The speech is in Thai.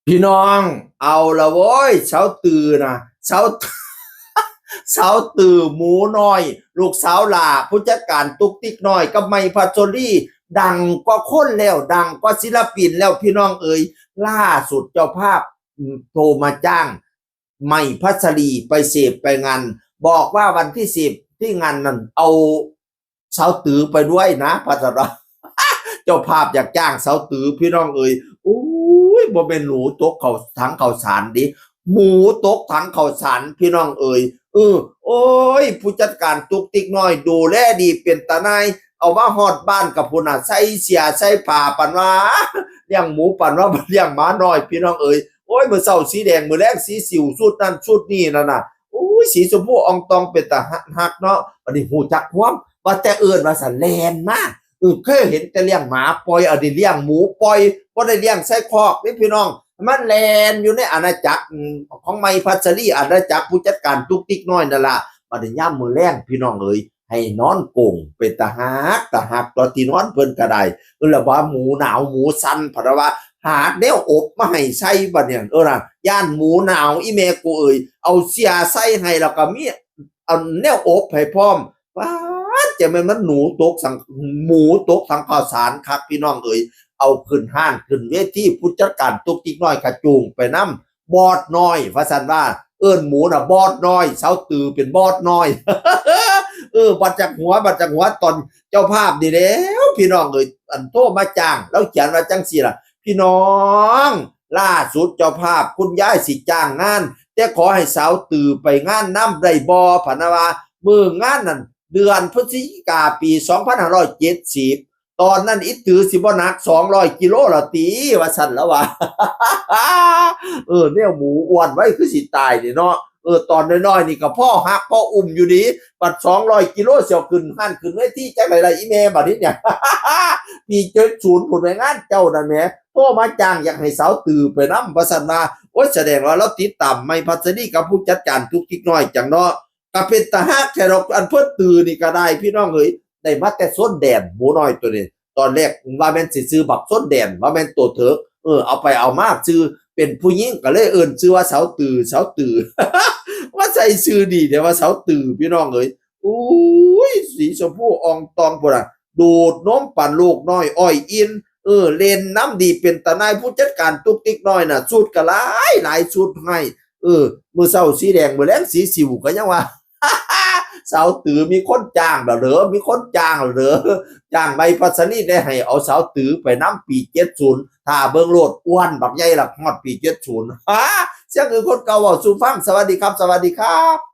พี่น้องเอาละโว้ยเช้าตื่นนะเช้าเช้าตื่นหมูน้อยลูกสาวหล่าผู้จัดการตุกติ๊กน้อยกับไมพัชรีดังกว่าคนแล้วดังกว่าศิลปินแล้วพี่น้องเอ๋ยล่าสุดเจ้าภาพโทรมาจ้างไมพัชรีไปเสพไปงานบอกว่าวันที่10ที่งานนั้นเอาเช้าตื่นไปด้วยนะพัชระ เจ้าภาพอยากจ้างเสาตือพี่น้องเอ๋ยอุ้ยบ่เป็นหนูตกเขาถังเขาสารดิหมูตกถังเขาสารพี่น้องเอ๋ยโอ้ยผู้จัดการตุกติ๊กน้อยดูแลดีเป็นตาหนายเอามาฮอดบ้านกับพุ่นน่ะใส่เสียใส่ผ้าปันว่าเลี้ยงหมูปันว่าเลี้ยงหมาน้อยพี่น้องเอ๋ยโอ้ยมื้อเช้าสีแดงมื้อแลงสีสิวสุดนั่นสุดนี่นั่นน่ะโอ้ยสีชมพูอองตองเป็นตาฮักเนาะอันนี้ฮู้จักความว่าแต่เอิ้นว่าสันแลนมาเคยเห็นแต่เลี้ยงหมาปล่อยเอาได้เลี้ยงหมูปล่อยบ่ได้เลี้ยงใส่คอกนี่พี่น้องมันแลนอยู่ในอาณาจักรของไมพัชรีอาณาจักรผู้จัดการตุกติ๊กน้อยนั่นล่ะบัดนี้ยามมื้อแลงพี่น้องเอ้ยให้นอนโกงเป็นตาฮักตอนที่นอนเพิ่นก็ได้แล้วว่าหมูหนาวหมูสั่นเพราะว่าหาแนวอบมาให้ใส่บัดเนี่ยน่ะย่านหมูหนาวอีแม่กูเอ้ยเอาเสียใส่ให้แล้วก็มีเอาแนวอบให้พร้อมว้า จะมันหนูตกสังหมูตกสังข้าวสารครับพี่น้องเอ๋ยเอาขึ้นห้านขึ้นเวทีผู้จัดการตุกติ๊กน้อยกระจูงไปน้ำบอดน้อยว่าสันว่าเอิ้นหมูน่ะบอดน้อยเสาตือเป็นบอดน้อยบัดจากหัวตอนเจ้าภาพดีแล้วพี่น้องเอ๋ยอันโทมาจ้างแล้วเขียนว่าจังสี่ล่ะพี่น้องล่าสุดเจ้าภาพคุณยายสิจ้างงานแต่ขอให้สาวตือไปงานน้ำได้บ่พะนะว่ามื้องานนั้น เดือนพฤศจิกาปี2570ตอนนั้นอิถือสิบ่หนัก200กิโลละตีว่าซั่นแล้วว่าเนี่ยหมูอ้วนไว้คือสิตายนี่เนาะตอนน้อยๆนี่ก็พ่อฮักพ่ออุ้มอยู่ดีบัด200กิโลเสียวขึ้นหั้นขึ้นเวทีจังได๋ล่ะอีแม่บัดนี้เนี่ยปี70พุ่นไปงานเจ้านั่นแหมโทรมาจ้างอยากให้สาวตือไปนำว่าซั่นว่าโอ๊ยแสดงว่าเราติดตามไมพัสดีกับผู้จัดการทุกทิกน้อยจังเนาะ ก็เป็นตาฮักแค่ดอกอันเพิ่นตื่นนี่ก็ได้พี่น้องเอ้ยได้มาแต่ส้นแดนหมูน้อยตัวนี้ตอนแรกว่าแม่นสิซื้อบักส้นแดนว่าแม่นตัวเถิกเอาไปเอามาซื้อเป็นผู้หญิงก็เลยเอิ้นชื่อว่าสาวตือว่าใส่ชื่อดีแต่ว่าสาวตือพี่น้องเอ้ยอุ้ยสีชมพูอองตองพุ่นน่ะดูดนมปั่นลูกน้อยอ้อยอินเล่นน้ำดีเป็นตาหนายผู้จัดการตุกติ๊กน้อยน่ะสูตรก็หลายสูตรให้มื้อเช้าสีแดงมื้อแลงสีสิวก็ยังว่า สาวตือมีคนจ้างเหรอมีคนจ้างเหรอจ้างใบพัสนีได้ให้เอาสาวตือไปน้ำปี70ถ้าเบิ่งโลดอ้วนบักใหญ่ละฮอดปี70เสียงคือคนเก่าเว้าสู่ฟังสวัสดีครับสวัสดีครับ